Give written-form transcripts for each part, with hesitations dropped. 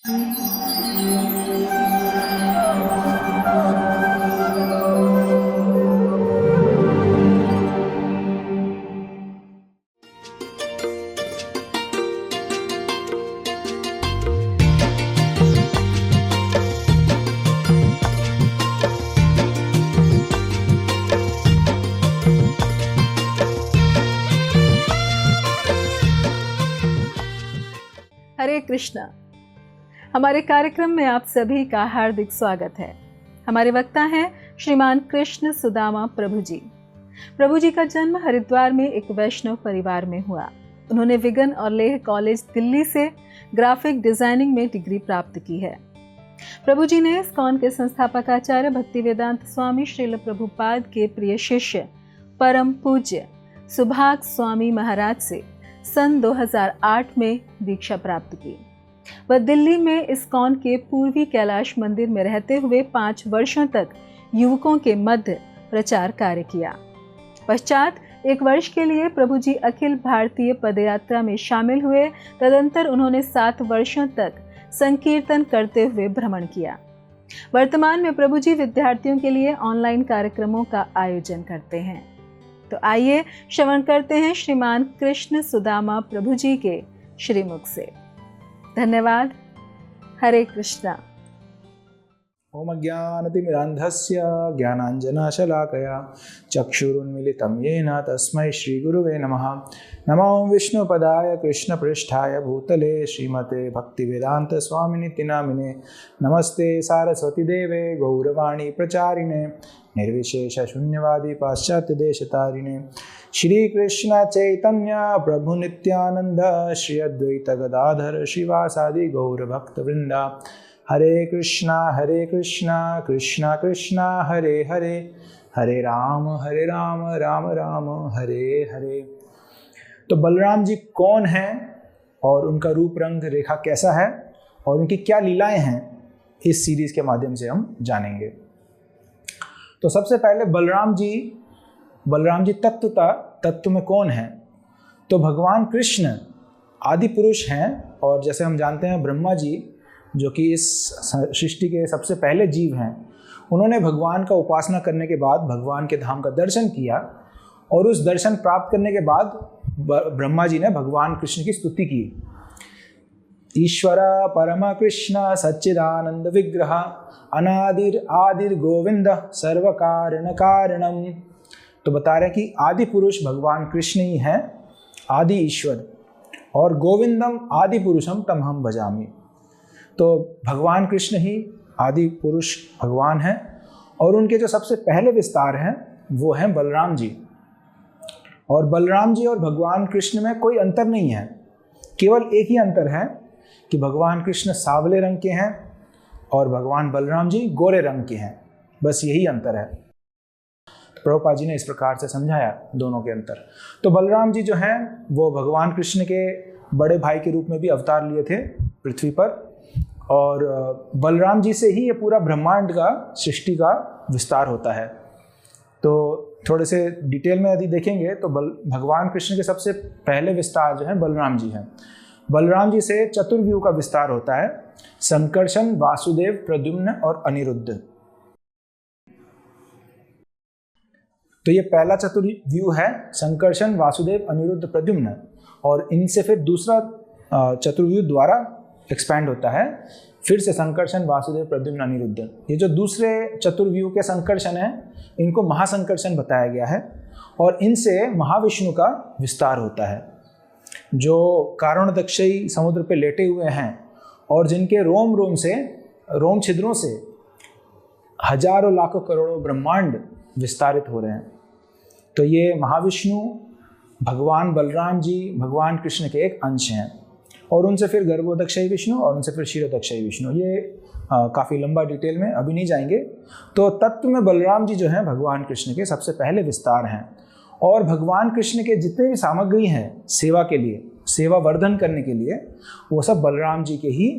हरे कृष्णा। हमारे कार्यक्रम में आप सभी का हार्दिक स्वागत है। हमारे वक्ता हैं श्रीमान कृष्ण सुदामा प्रभु जी। प्रभु जी का जन्म हरिद्वार में एक वैष्णव परिवार में हुआ। उन्होंने विगन और लेह कॉलेज दिल्ली से ग्राफिक डिजाइनिंग में डिग्री प्राप्त की है। प्रभु जी ने इस्कॉन के संस्थापक आचार्य भक्तिवेदांत स्वामी श्रील प्रभुपाद के प्रिय शिष्य परम पूज्य सुभाग स्वामी महाराज से सन 2008 में दीक्षा प्राप्त की। वह दिल्ली में इस्कॉन के पूर्वी कैलाश मंदिर में रहते हुए 5 वर्षों तक युवकों के मध्य प्रचार कार्य किया। पश्चात 1 वर्ष के लिए प्रभु जी अखिल भारतीय पदयात्रा में शामिल हुए। तदंतर उन्होंने 7 वर्षों तक संकीर्तन करते हुए भ्रमण किया। वर्तमान में प्रभु जी विद्यार्थियों के लिए ऑनलाइन कार्यक्रमों का आयोजन करते हैं। तो आइए श्रवण करते हैं श्रीमान कृष्ण सुदामा प्रभु जी के श्रीमुख से। धन्यवाद। हरे कृष्णा। ओम ज्ञानतिमिरान्धस्य ज्ञानाञ्जनशलाकया चक्षुरुन्मीलितं येन तस्मै श्रीगुरुवे नमः। नमो विष्णुपदाय कृष्णपृष्ठाय भूतले श्रीमते भक्तिवेदान्तस्वामिनिति नामिने। नमस्ते सारस्वतीदेवे गौरवाणी प्रचारिणे निर्विशेषशून्यवादी पाश्चात्यदेशतारिणे। श्रीकृष्ण चैतन्य प्रभु नित्यानंद श्री अद्वैत गदाधर श्रीवासादि गौरभक्तवृंदा। हरे कृष्णा कृष्णा कृष्णा हरे हरे, हरे राम राम राम हरे हरे। तो बलराम जी कौन हैं और उनका रूप रंग रेखा कैसा है और उनकी क्या लीलाएं हैं, इस सीरीज के माध्यम से हम जानेंगे। तो सबसे पहले बलराम जी तत्व में कौन है? तो भगवान कृष्ण आदि पुरुष हैं। और जैसे हम जानते हैं ब्रह्मा जी जो कि इस सृष्टि के सबसे पहले जीव हैं, उन्होंने भगवान का उपासना करने के बाद भगवान के धाम का दर्शन किया और उस दर्शन प्राप्त करने के बाद ब्रह्मा जी ने भगवान कृष्ण की स्तुति की। ईश्वर परम कृष्ण सच्चिदानंद विग्रह अनादिर आदिर गोविंद सर्व कारण कारणम। तो बता रहे कि आदि पुरुष भगवान कृष्ण ही हैं, आदि ईश्वर, और गोविंदम आदि पुरुषम तम हम भजामि। तो भगवान कृष्ण ही आदि पुरुष भगवान हैं और उनके जो सबसे पहले विस्तार हैं वो हैं बलराम जी। और बलराम जी और भगवान कृष्ण में कोई अंतर नहीं है, केवल एक ही अंतर है कि भगवान कृष्ण सांवले रंग के हैं और भगवान बलराम जी गोरे रंग के हैं। बस यही अंतर है। प्रभुपाद जी ने इस प्रकार से समझाया दोनों के अंतर। तो बलराम जी जो हैं वो भगवान कृष्ण के बड़े भाई के रूप में भी अवतार लिए थे पृथ्वी पर, और बलराम जी से ही ये पूरा ब्रह्मांड का सृष्टि का विस्तार होता है। तो थोड़े से डिटेल में यदि देखेंगे तो भगवान कृष्ण के सबसे पहले विस्तार जो है बलराम जी हैं। बलराम जी से चतुर्व्यूह का विस्तार होता है, संकर्षण, वासुदेव, प्रद्युम्न और अनिरुद्ध। तो ये पहला चतुर्व्यूह है, संकर्षण, वासुदेव, अनिरुद्ध, प्रद्युम्न, और इनसे फिर दूसरा चतुर्व्यूह द्वारा एक्सपैंड होता है, फिर से संकर्षण, वासुदेव, प्रद्युम्न, अनिरुद्ध। ये जो दूसरे चतुर्व्यूह के संकर्षण हैं इनको महासंकर्षण बताया गया है, और इनसे महाविष्णु का विस्तार होता है जो कारुण्यदक्षयी समुद्र पे लेटे हुए हैं और जिनके रोम छिद्रों से हजारों लाखों करोड़ों ब्रह्मांड विस्तारित हो रहे हैं। तो ये महाविष्णु भगवान बलराम जी भगवान कृष्ण के एक अंश हैं, और उनसे फिर गर्भोदक्षयी विष्णु और उनसे फिर क्षीरोदक्षयी विष्णु। ये काफ़ी लंबा डिटेल में अभी नहीं जाएंगे। तो तत्व में बलराम जी जो हैं भगवान कृष्ण के सबसे पहले विस्तार हैं, और भगवान कृष्ण के जितने भी सामग्री हैं सेवा के लिए, सेवा वर्धन करने के लिए, वो सब बलराम जी के ही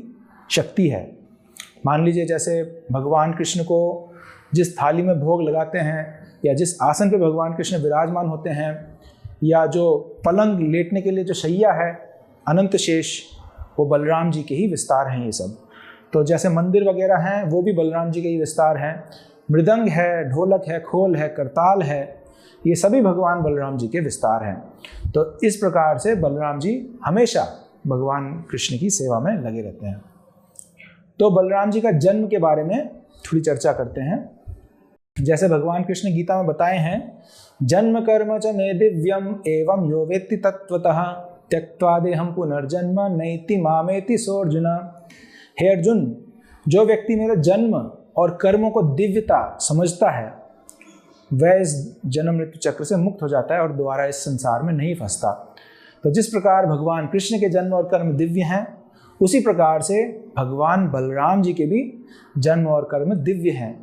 शक्ति है। मान लीजिए जैसे भगवान कृष्ण को जिस थाली में भोग लगाते हैं या जिस आसन पे भगवान कृष्ण विराजमान होते हैं, या जो पलंग लेटने के लिए जो शैया है अनंत शेष, वो बलराम जी के ही विस्तार हैं ये सब। तो जैसे मंदिर वगैरह हैं वो भी बलराम जी के ही विस्तार हैं। मृदंग है, ढोलक है, खोल है, करताल है, ये सभी भगवान बलराम जी के विस्तार हैं। तो इस प्रकार से बलराम जी हमेशा भगवान कृष्ण की सेवा में लगे रहते हैं। तो बलराम जी का जन्म के बारे में थोड़ी चर्चा करते हैं। जैसे भगवान कृष्ण गीता में बताए हैं, जन्म कर्म च मे दिव्यम एवं यो वेत्ति तत्वतः त्यक्त्वा देहं पुनर्जन्म नैति मामेति सोऽर्जुन। हे अर्जुन, जो व्यक्ति मेरे जन्म और कर्मों को दिव्यता समझता है वह इस जन्म मृत्यु चक्र से मुक्त हो जाता है और दोबारा इस संसार में नहीं फंसता। तो जिस प्रकार भगवान कृष्ण के जन्म और कर्म दिव्य हैं, उसी प्रकार से भगवान बलराम जी के भी जन्म और कर्म दिव्य हैं।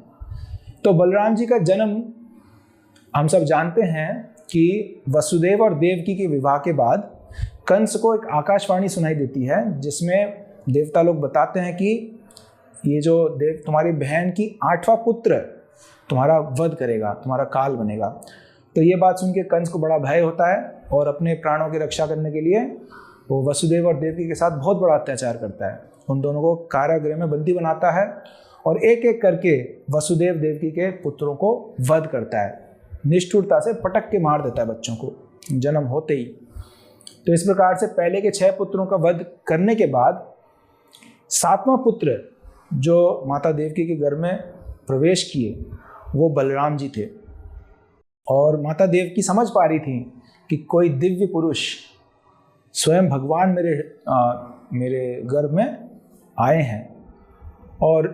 तो बलराम जी का जन्म हम सब जानते हैं कि वसुदेव और देवकी के विवाह के बाद कंस को एक आकाशवाणी सुनाई देती है, जिसमें देवता लोग बताते हैं कि ये जो देव तुम्हारी बहन की 8वां पुत्र तुम्हारा वध करेगा, तुम्हारा काल बनेगा। तो ये बात सुन के कंस को बड़ा भय होता है और अपने प्राणों की रक्षा करने के लिए वो वसुदेव और देवकी के साथ बहुत बड़ा अत्याचार करता है। उन दोनों को कारागृह में बंदी बनाता है और एक एक करके वसुदेव देवकी के पुत्रों को वध करता है। निष्ठुरता से पटक के मार देता है बच्चों को जन्म होते ही। तो इस प्रकार से पहले के 6 पुत्रों का वध करने के बाद 7वां पुत्र जो माता देवकी के घर में प्रवेश किए वो बलराम जी थे। और माता देवकी समझ पा रही थी कि कोई दिव्य पुरुष स्वयं भगवान मेरे गर्भ में आए हैं, और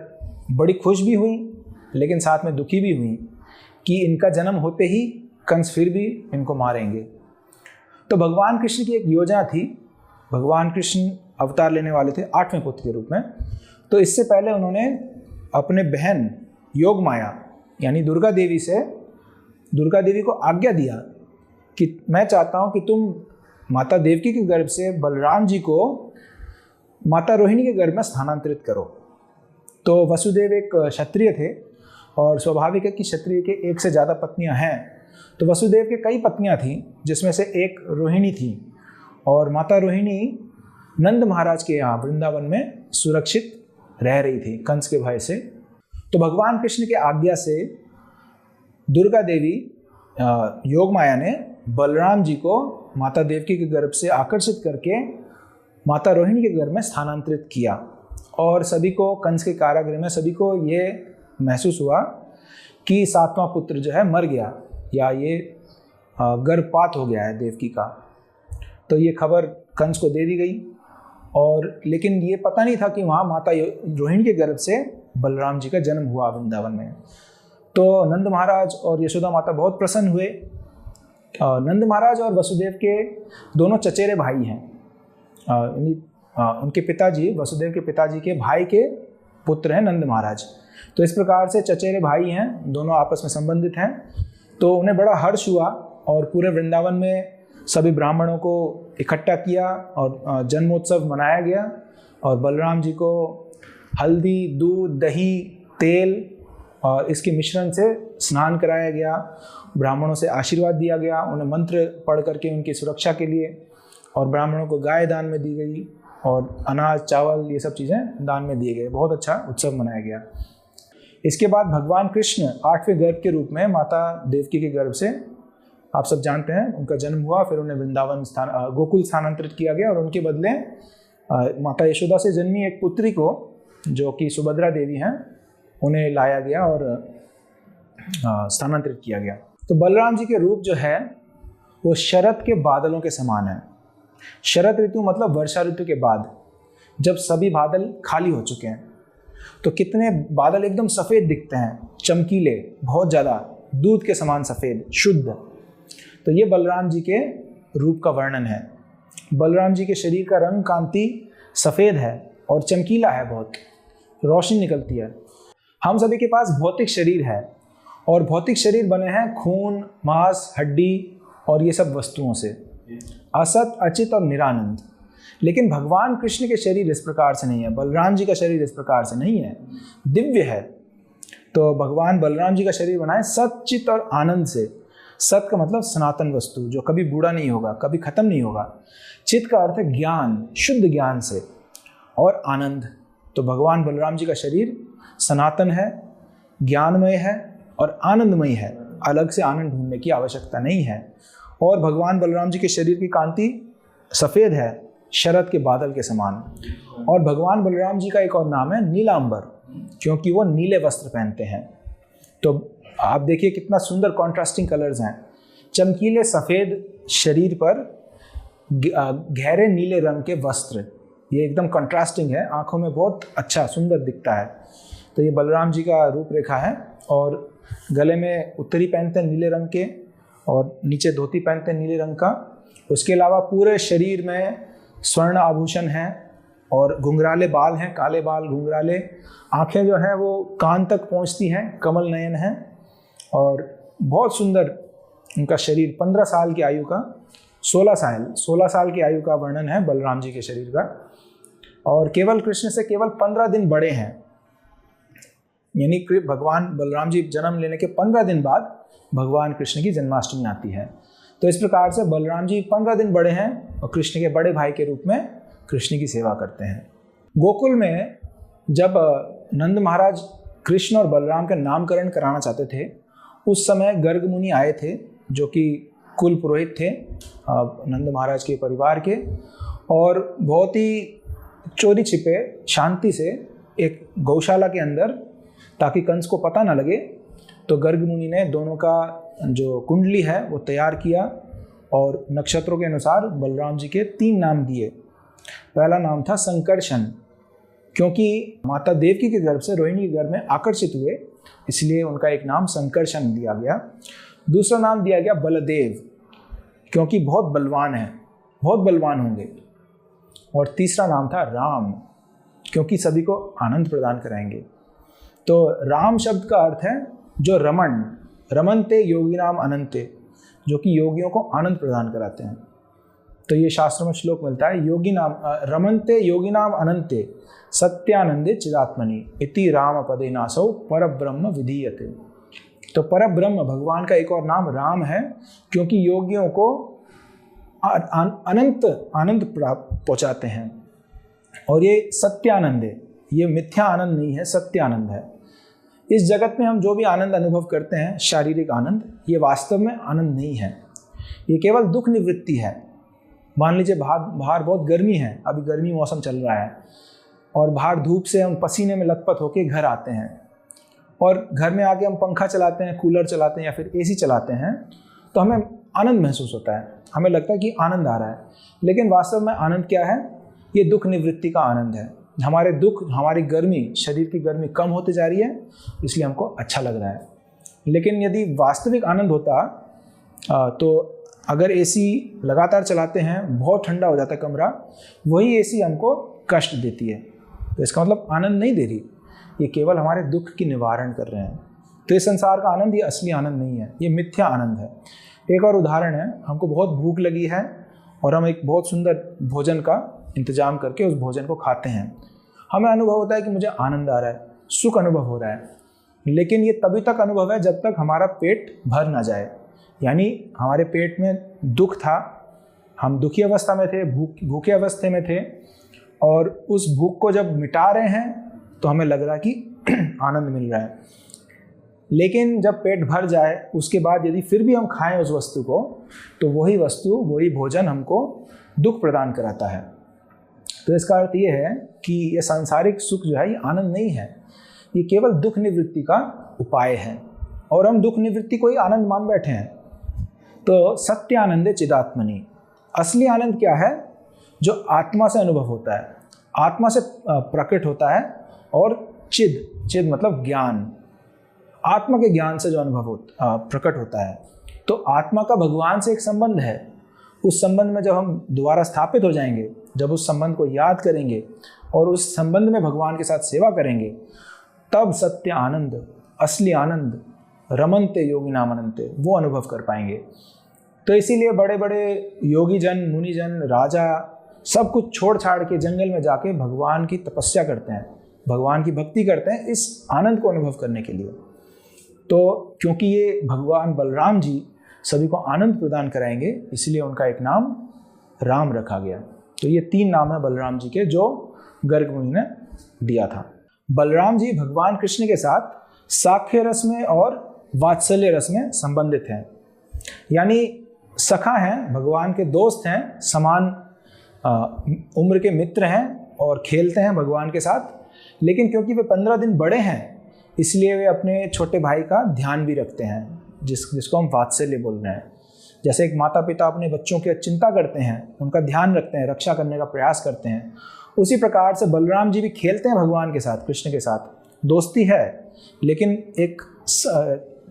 बड़ी खुश भी हुई लेकिन साथ में दुखी भी हुई कि इनका जन्म होते ही कंस फिर भी इनको मारेंगे। तो भगवान कृष्ण की एक योजना थी। भगवान कृष्ण अवतार लेने वाले थे 8वें पुत्र के रूप में। तो इससे पहले उन्होंने अपने बहन योग माया यानी दुर्गा देवी को आज्ञा दिया कि मैं चाहता हूँ कि तुम माता देवकी के गर्भ से बलराम जी को माता रोहिणी के गर्भ में स्थानांतरित करो। तो वसुदेव एक क्षत्रिय थे और स्वाभाविक है कि क्षत्रिय के एक से ज़्यादा पत्नियां हैं। तो वसुदेव के कई पत्नियां थीं, जिसमें से एक रोहिणी थी, और माता रोहिणी नंद महाराज के यहाँ वृंदावन में सुरक्षित रह रही थी कंस के भय से। तो भगवान कृष्ण के आज्ञा से दुर्गा देवी योग माया ने बलराम जी को माता देवकी के गर्भ से आकर्षित करके माता रोहिणी के गर्भ में स्थानांतरित किया। और सभी को कंस के कारागृह में सभी को ये महसूस हुआ कि 7वां पुत्र जो है मर गया या ये गर्भपात हो गया है देवकी का। तो ये खबर कंस को दे दी गई, और लेकिन ये पता नहीं था कि वहाँ माता रोहिणी के गर्भ से बलराम जी का जन्म हुआ वृंदावन में। तो नंद महाराज और यशोदा माता बहुत प्रसन्न हुए। नंद महाराज और वसुदेव के दोनों चचेरे भाई हैं। उनके पिताजी, वसुदेव के पिताजी के भाई के पुत्र हैं नंद महाराज। तो इस प्रकार से चचेरे भाई हैं, दोनों आपस में संबंधित हैं। तो उन्हें बड़ा हर्ष हुआ और पूरे वृंदावन में सभी ब्राह्मणों को इकट्ठा किया और जन्मोत्सव मनाया गया। और बलराम जी को हल्दी, दूध, दही, तेल और इसके मिश्रण से स्नान कराया गया। ब्राह्मणों से आशीर्वाद दिया गया, उन्हें मंत्र पढ़ करके उनकी सुरक्षा के लिए। और ब्राह्मणों को गाय दान में दी गई और अनाज, चावल, ये सब चीज़ें दान में दिए गए। बहुत अच्छा उत्सव मनाया गया। इसके बाद भगवान कृष्ण 8वें गर्भ के रूप में माता देवकी के गर्भ से, आप सब जानते हैं, उनका जन्म हुआ। फिर उन्हें वृंदावन गोकुल स्थानांतरित किया गया और उनके बदले माता यशोदा से जन्मी एक पुत्री को, जो कि सुभद्रा देवी हैं, उन्हें लाया गया और स्थानांतरित किया गया। तो बलराम जी के रूप जो है वो शरद के बादलों के समान है। शरद ऋतु मतलब वर्षा ऋतु के बाद, जब सभी बादल खाली हो चुके हैं, तो कितने बादल एकदम सफ़ेद दिखते हैं, चमकीले, बहुत ज़्यादा, दूध के समान सफ़ेद, शुद्ध। तो ये बलराम जी के रूप का वर्णन है। बलराम जी के शरीर का रंग, कांति सफ़ेद है और चमकीला है, बहुत रोशनी निकलती है। हम सभी के पास भौतिक शरीर है और भौतिक शरीर बने हैं खून, मांस, हड्डी और ये सब वस्तुओं से, असत, अचित और निरानंद। लेकिन भगवान कृष्ण के शरीर इस प्रकार से नहीं है, बलराम जी का शरीर इस प्रकार से नहीं है, दिव्य है। तो भगवान बलराम जी का शरीर बनाए सत, चित और आनंद से। सत का मतलब सनातन वस्तु, जो कभी बूढ़ा नहीं होगा, कभी खत्म नहीं होगा। चित का अर्थ है ज्ञान, शुद्ध ज्ञान से। और आनंद, तो भगवान बलराम जी का शरीर सनातन है, ज्ञानमय है और आनंदमय है। अलग से आनंद ढूंढने की आवश्यकता नहीं है। और भगवान बलराम जी के शरीर की कांति सफ़ेद है, शरद के बादल के समान। और भगवान बलराम जी का एक और नाम है नीलांबर, क्योंकि वो नीले वस्त्र पहनते हैं। तो आप देखिए कितना सुंदर कॉन्ट्रास्टिंग कलर्स हैं। चमकीले सफ़ेद शरीर पर गहरे नीले रंग के वस्त्र, ये एकदम कंट्रास्टिंग है, आंखों में बहुत अच्छा सुंदर दिखता है। तो ये बलराम जी का रूपरेखा है। और गले में उत्तरी पहनते हैं नीले रंग के और नीचे धोती पहनते हैं नीले रंग का। उसके अलावा पूरे शरीर में स्वर्ण आभूषण हैं और घुंघराले बाल हैं, काले बाल घुंघराले। आँखें जो हैं वो कान तक पहुँचती हैं, कमल नयन हैं और बहुत सुंदर उनका शरीर। 15 साल की आयु का 16 साल की आयु का वर्णन है बलराम जी के शरीर का। और केवल कृष्ण से केवल 15 दिन बड़े हैं, यानी भगवान बलराम जी जन्म लेने के 15 दिन बाद भगवान कृष्ण की जन्माष्टमी आती है। तो इस प्रकार से बलराम जी 15 दिन बड़े हैं और कृष्ण के बड़े भाई के रूप में कृष्ण की सेवा करते हैं। गोकुल में जब नंद महाराज कृष्ण और बलराम का नामकरण कराना चाहते थे, उस समय गर्ग मुनि आए थे, जो कि कुल पुरोहित थे नंद महाराज के परिवार के, और बहुत ही चोरी छिपे शांति से एक गौशाला के अंदर, ताकि कंस को पता ना लगे, तो गर्ग मुनि ने दोनों का जो कुंडली है वो तैयार किया और नक्षत्रों के अनुसार बलराम जी के 3 नाम दिए। पहला नाम था संकर्षण, क्योंकि माता देवकी के गर्भ से रोहिणी के गर्भ में आकर्षित हुए, इसलिए उनका एक नाम संकर्षण दिया गया। दूसरा नाम दिया गया बलदेव, क्योंकि बहुत बलवान है, बहुत बलवान होंगे। और तीसरा नाम था राम, क्योंकि सभी को आनंद प्रदान कराएंगे। तो राम शब्द का अर्थ है जो रमण, रमनते योगिनाम अनंते, जो कि योगियों को आनंद प्रदान कराते हैं। तो ये शास्त्र में श्लोक मिलता है, योगी नाम रमनते योगिनाम अनंते सत्यानंदे चिदात्मनि इति राम पदे नासौ परब्रह्म विधीयते। तो परब्रह्म भगवान का एक और नाम राम है, क्योंकि योगियों को अनंत आनंद पहुंचाते हैं। और ये सत्यानंद है, ये मिथ्या आनंद नहीं है, सत्य आनंद है। इस जगत में हम जो भी आनंद अनुभव करते हैं, शारीरिक आनंद, ये वास्तव में आनंद नहीं है, ये केवल दुख निवृत्ति है। मान लीजिए बाहर बहुत गर्मी है, अभी गर्मी मौसम चल रहा है, और बाहर धूप से हम पसीने में लथपथ होकर घर आते हैं, और घर में आके हम पंखा चलाते हैं, कूलर चलाते हैं या फिर एसी चलाते हैं, तो हमें आनंद महसूस होता है, हमें लगता है कि आनंद आ रहा है। लेकिन वास्तव में आनंद क्या है? ये दुख निवृत्ति का आनंद है। हमारे दुख, हमारी गर्मी, शरीर की गर्मी कम होती जा रही है, इसलिए हमको अच्छा लग रहा है। लेकिन यदि वास्तविक आनंद होता तो अगर एसी लगातार चलाते हैं, बहुत ठंडा हो जाता है कमरा, वही एसी हमको कष्ट देती है। तो इसका मतलब आनंद नहीं दे रही, ये केवल हमारे दुख की निवारण कर रहे हैं। तो इस संसार का आनंद ये असली आनंद नहीं है, ये मिथ्या आनंद है। एक और उदाहरण है, हमको बहुत भूख लगी है और हम एक बहुत सुंदर भोजन का इंतजाम करके उस भोजन को खाते हैं, हमें अनुभव होता है कि मुझे आनंद आ रहा है, सुख अनुभव हो रहा है। लेकिन ये तभी तक अनुभव है जब तक हमारा पेट भर ना जाए, यानी हमारे पेट में दुख था, हम दुखी अवस्था में थे, भूखे अवस्था में थे, और उस भूख को जब मिटा रहे हैं तो हमें लग रहा है कि आनंद मिल रहा है। लेकिन जब पेट भर जाए, उसके बाद यदि फिर भी हम खाएं उस वस्तु को, तो वही वस्तु, वही भोजन हमको दुख प्रदान कराता है। तो इसका अर्थ ये है कि ये सांसारिक सुख जो है ये आनंद नहीं है, ये केवल दुख निवृत्ति का उपाय है, और हम दुख निवृत्ति को ही आनंद मान बैठे हैं। तो सत्य आनंदे चिदात्मनि, असली आनंद क्या है? जो आत्मा से अनुभव होता है, आत्मा से प्रकट होता है, और चिद मतलब ज्ञान, आत्मा के ज्ञान से जो अनुभव प्रकट होता है। तो आत्मा का भगवान से एक संबंध है, उस संबंध में जब हम दोबारा स्थापित हो जाएंगे, जब उस संबंध को याद करेंगे और उस संबंध में भगवान के साथ सेवा करेंगे, तब सत्य आनंद, असली आनंद, रमनते योगिनाम अनंते, वो अनुभव कर पाएंगे। तो इसीलिए बड़े बड़े योगी जन, मुनि जन, राजा सब कुछ छोड़ छाड़ के जंगल में जाके भगवान की तपस्या करते हैं, भगवान की भक्ति करते हैं, इस आनंद को अनुभव करने के लिए। तो क्योंकि ये भगवान बलराम जी सभी को आनंद प्रदान कराएंगे, इसलिए उनका एक नाम राम रखा गया। तो ये 3 नाम है बलराम जी के, जो गर्ग मुनि ने दिया था। बलराम जी भगवान कृष्ण के साथ साख्य रस में और वात्सल्य रस में संबंधित हैं, यानी सखा हैं, भगवान के दोस्त हैं, समान उम्र के मित्र हैं और खेलते हैं भगवान के साथ। लेकिन क्योंकि वे 15 दिन बड़े हैं इसलिए वे अपने छोटे भाई का ध्यान भी रखते हैं, जिसको हम वात्सल्य बोल रहे हैं। जैसे एक माता पिता अपने बच्चों की चिंता करते हैं, उनका ध्यान रखते हैं, रक्षा करने का प्रयास करते हैं, उसी प्रकार से बलराम जी भी खेलते हैं भगवान के साथ, कृष्ण के साथ। दोस्ती है लेकिन एक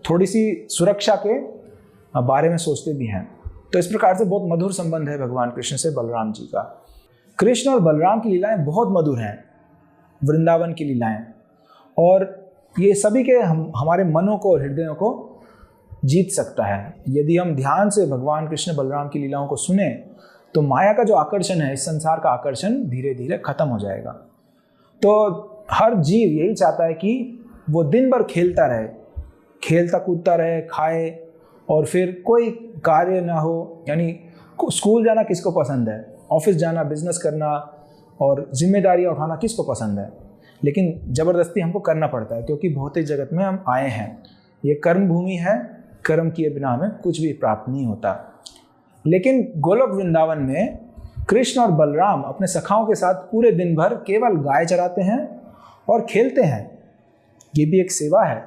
थोड़ी सी सुरक्षा के बारे में सोचते भी हैं। तो इस प्रकार से बहुत मधुर संबंध है भगवान कृष्ण से बलराम जी का। कृष्ण और बलराम की लीलाएं बहुत मधुर हैं, वृंदावन की लीलाएं, और ये सभी के हमारे मनों को और हृदयों को जीत सकता है। यदि हम ध्यान से भगवान कृष्ण बलराम की लीलाओं को सुने तो माया का जो आकर्षण है, इस संसार का आकर्षण धीरे धीरे खत्म हो जाएगा। तो हर जीव यही चाहता है कि वो दिन भर खेलता रहे, खेलता कूदता रहे, खाए और फिर कोई कार्य ना हो। यानी स्कूल जाना किसको पसंद है, ऑफिस जाना, बिजनेस करना और जिम्मेदारियां उठाना किसको पसंद है, लेकिन ज़बरदस्ती हमको करना पड़ता है क्योंकि भौतिक जगत में हम आए हैं। ये कर्म भूमि है, कर्म किए बिना हमें कुछ भी प्राप्त नहीं होता। लेकिन गोलोक वृंदावन में कृष्ण और बलराम अपने सखाओं के साथ पूरे दिन भर केवल गाय चराते हैं और खेलते हैं। ये भी एक सेवा है।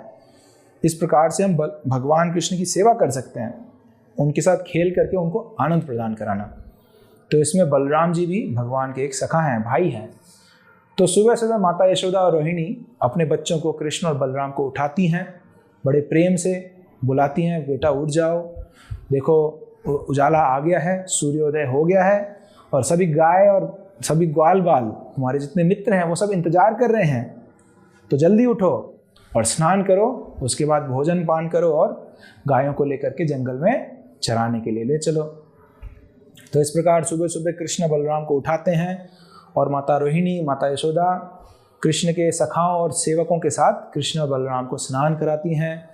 इस प्रकार से हम भगवान कृष्ण की सेवा कर सकते हैं, उनके साथ खेल करके उनको आनंद प्रदान कराना। तो इसमें बलराम जी भी भगवान के एक सखा हैं, भाई हैं। तो सुबह सुबह माता यशोदा और रोहिणी अपने बच्चों को, कृष्ण और बलराम को उठाती हैं, बड़े प्रेम से बुलाती हैं, बेटा उठ जाओ, देखो उजाला आ गया है, सूर्योदय हो गया है और सभी गाय और सभी ग्वाल बाल, तुम्हारे जितने मित्र हैं वो सब इंतजार कर रहे हैं, तो जल्दी उठो और स्नान करो, उसके बाद भोजन पान करो और गायों को लेकर के जंगल में चराने के लिए ले चलो। तो इस प्रकार सुबह सुबह कृष्ण बलराम को उठाते हैं और माता रोहिणी, माता यशोदा कृष्ण के सखाओं और सेवकों के साथ कृष्ण और बलराम को स्नान कराती हैं,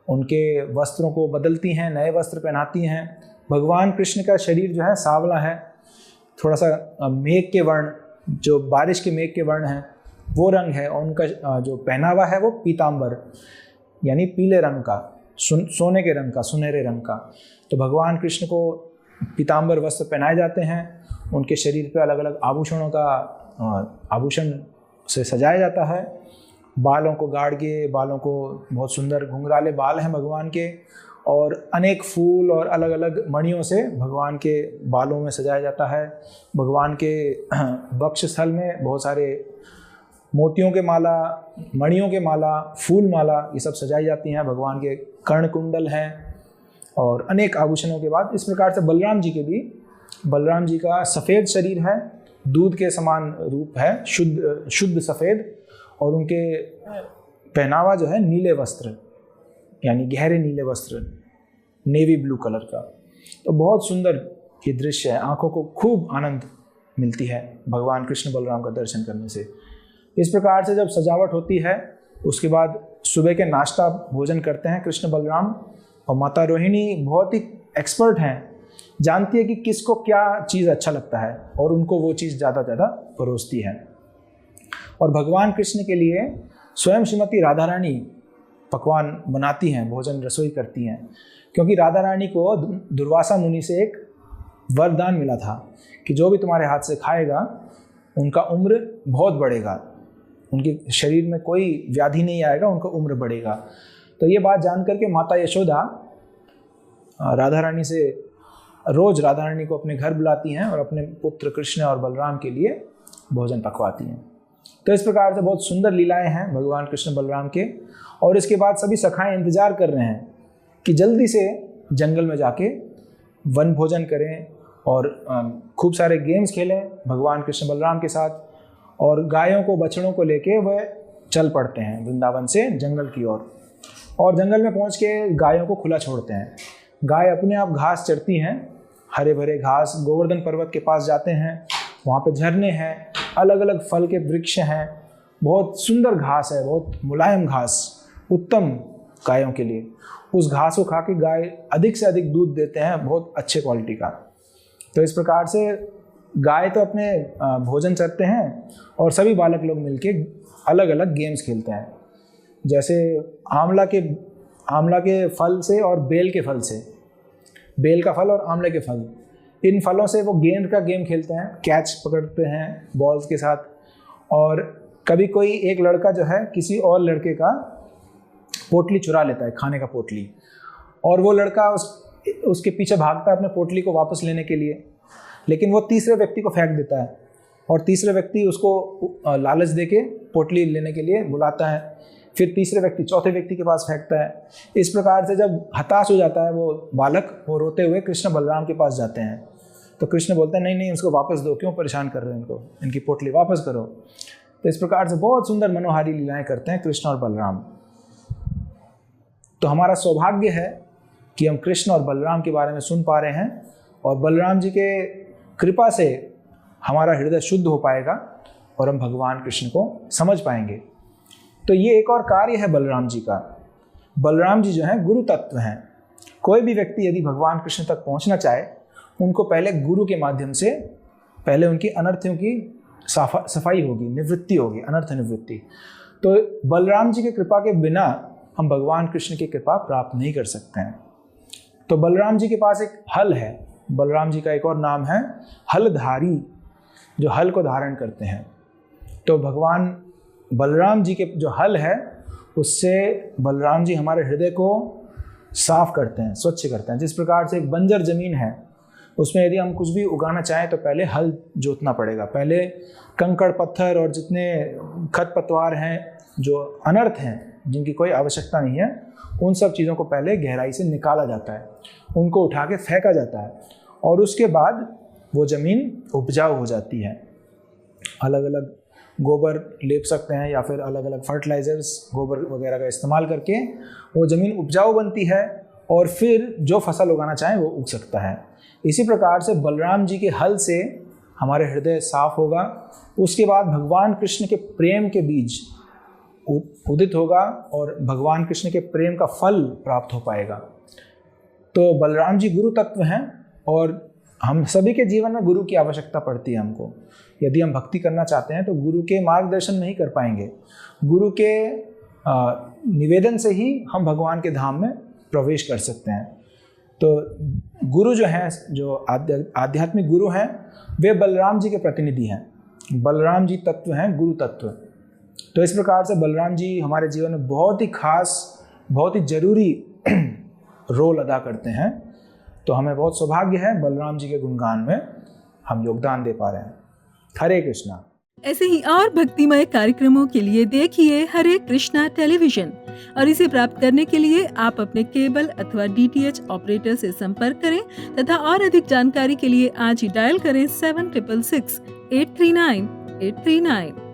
उनके वस्त्रों को बदलती हैं, नए वस्त्र पहनाती हैं। भगवान कृष्ण का शरीर जो है सांवला है, थोड़ा सा मेघ के वर्ण, जो बारिश के मेघ के वर्ण हैं वो रंग है, और उनका जो पहनावा है वो पीतांबर यानी पीले रंग का, सोने के रंग का, सुनहरे रंग का। तो भगवान कृष्ण को पीतांबर वस्त्र पहनाए जाते हैं, उनके शरीर पे अलग अलग आभूषणों का आभूषण से सजाया जाता है। बालों को गाड़ के, बालों को बहुत सुंदर घुंघराले बाल हैं भगवान के, और अनेक फूल और अलग अलग मणियों से भगवान के बालों में सजाया जाता है। भगवान के वक्षस्थल में बहुत सारे मोतियों के माला, मणियों के माला, फूल माला, ये सब सजाई जाती हैं। भगवान के कर्ण कुंडल हैं और अनेक आभूषणों के बाद इस प्रकार से बलराम जी के भी, बलराम जी का सफ़ेद शरीर है, दूध के समान रूप है, शुद्ध सफ़ेद, और उनके पहनावा जो है नीले वस्त्र यानी गहरे नीले वस्त्र, नेवी ब्लू कलर का। तो बहुत सुंदर ये दृश्य है, आंखों को खूब आनंद मिलती है भगवान कृष्ण बलराम का दर्शन करने से। इस प्रकार से जब सजावट होती है उसके बाद सुबह के नाश्ता भोजन करते हैं कृष्ण बलराम, और माता रोहिणी बहुत ही एक्सपर्ट हैं, जानती है कि किसको क्या चीज़ अच्छा लगता है और उनको वो चीज़ ज़्यादा परोसती है। और भगवान कृष्ण के लिए स्वयं श्रीमती राधा रानी पकवान बनाती हैं, भोजन रसोई करती हैं, क्योंकि राधा रानी को दुर्वासा मुनि से एक वरदान मिला था कि जो भी तुम्हारे हाथ से खाएगा उनका उम्र बहुत बढ़ेगा, उनके शरीर में कोई व्याधि नहीं आएगा, उनका उम्र बढ़ेगा। तो ये बात जान करके माता यशोदा राधा रानी से रोज़ राधा रानी को अपने घर बुलाती हैं और अपने पुत्र कृष्ण और बलराम के लिए भोजन पकवाती हैं। तो इस प्रकार से बहुत सुंदर लीलाएं हैं भगवान कृष्ण बलराम के। और इसके बाद सभी सखाएं इंतजार कर रहे हैं कि जल्दी से जंगल में जाके वन भोजन करें और खूब सारे गेम्स खेलें भगवान कृष्ण बलराम के साथ, और गायों को, बछड़ों को लेके वह चल पड़ते हैं वृंदावन से जंगल की ओर, और जंगल में पहुंच के गायों को खुला छोड़ते हैं। गाय अपने आप घास चरती हैं, हरे भरे घास। गोवर्धन पर्वत के पास जाते हैं, वहाँ पे झरने हैं, अलग अलग फल के वृक्ष हैं, बहुत सुंदर घास है, बहुत मुलायम घास, उत्तम गायों के लिए। उस घास को खा के गाय अधिक से अधिक दूध देते हैं, बहुत अच्छे क्वालिटी का। तो इस प्रकार से गाय तो अपने भोजन चरते हैं और सभी बालक लोग मिलके अलग अलग गेम्स खेलते हैं। जैसे आंवला के फल से और बेल के फल से, बेल का फल और आंवले के फल, इन फलों से वो गेंद का गेम खेलते हैं, कैच पकड़ते हैं बॉल्स के साथ। और कभी कोई एक लड़का जो है किसी और लड़के का पोटली चुरा लेता है, खाने का पोटली, और वो लड़का उसके पीछे भागता है अपने पोटली को वापस लेने के लिए, लेकिन वो तीसरे व्यक्ति को फेंक देता है और तीसरे व्यक्ति उसको लालच देके पोटली लेने के लिए बुलाता है। फिर तीसरे व्यक्ति चौथे व्यक्ति के पास फेंकता है। इस प्रकार से जब हताश हो जाता है वो बालक, वो रोते हुए कृष्ण बलराम के पास जाते हैं। तो कृष्ण बोलते हैं, नहीं नहीं, उसको वापस दो, क्यों परेशान कर रहे हो इनको, इनकी पोटली वापस करो। तो इस प्रकार से बहुत सुंदर मनोहारी लीलाएं करते हैं कृष्ण और बलराम। तो हमारा सौभाग्य है कि हम कृष्ण और बलराम के बारे में सुन पा रहे हैं और बलराम जी के कृपा से हमारा हृदय शुद्ध हो पाएगा और हम भगवान कृष्ण को समझ पाएंगे। तो ये एक और कार्य है बलराम जी का। बलराम जी जो हैं गुरु तत्व हैं। कोई भी व्यक्ति यदि भगवान कृष्ण तक पहुंचना चाहे, उनको पहले गुरु के माध्यम से पहले उनकी अनर्थों की सफाई होगी, निवृत्ति होगी, अनर्थ निवृत्ति। तो बलराम जी की कृपा के बिना हम भगवान कृष्ण की कृपा प्राप्त नहीं कर सकते हैं। तो बलराम जी के पास एक हल है। बलराम जी का एक और नाम है हलधारी, जो हल को धारण करते हैं। तो भगवान बलराम जी के जो हल है, उससे बलराम जी हमारे हृदय को साफ करते हैं, स्वच्छ करते हैं। जिस प्रकार से एक बंजर जमीन है, उसमें यदि हम कुछ भी उगाना चाहें तो पहले हल जोतना पड़ेगा। पहले कंकड़ पत्थर और जितने खरपतवार हैं जो अनर्थ हैं, जिनकी कोई आवश्यकता नहीं है, उन सब चीज़ों को पहले गहराई से निकाला जाता है, उनको उठा के फेंका जाता है और उसके बाद वो ज़मीन उपजाऊ हो जाती है। अलग अलग गोबर लेप सकते हैं या फिर अलग अलग फर्टिलाइजर्स, गोबर वगैरह का इस्तेमाल करके वो ज़मीन उपजाऊ बनती है और फिर जो फसल उगाना चाहें वो उग सकता है। इसी प्रकार से बलराम जी के हल से हमारे हृदय साफ होगा। उसके बाद भगवान कृष्ण के प्रेम के बीज उदित होगा और भगवान कृष्ण के प्रेम का फल प्राप्त हो पाएगा। तो बलराम जी गुरु तत्व हैं और हम सभी के जीवन में गुरु की आवश्यकता पड़ती है हमको। यदि हम भक्ति करना चाहते हैं तो गुरु के मार्गदर्शन नहीं कर पाएंगे। गुरु के निवेदन से ही हम भगवान के धाम में प्रवेश कर सकते हैं। तो गुरु जो हैं, जो आध्यात्मिक गुरु हैं, वे बलराम जी के प्रतिनिधि हैं। बलराम जी तत्व हैं, गुरु तत्व। तो इस प्रकार से बलराम जी हमारे जीवन में बहुत ही खास, बहुत ही जरूरी रोल अदा करते हैं। तो हमें बहुत सौभाग्य है बलराम जी के गुणगान में हम योगदान दे पा रहे हैं। हरे कृष्णा। ऐसे ही और भक्तिमय कार्यक्रमों के लिए देखिए हरे कृष्णा टेलीविजन, और इसे प्राप्त करने के लिए आप अपने केबल अथवा DTH ऑपरेटर से संपर्क करें तथा और अधिक जानकारी के लिए आज ही डायल करें 7666 839 839।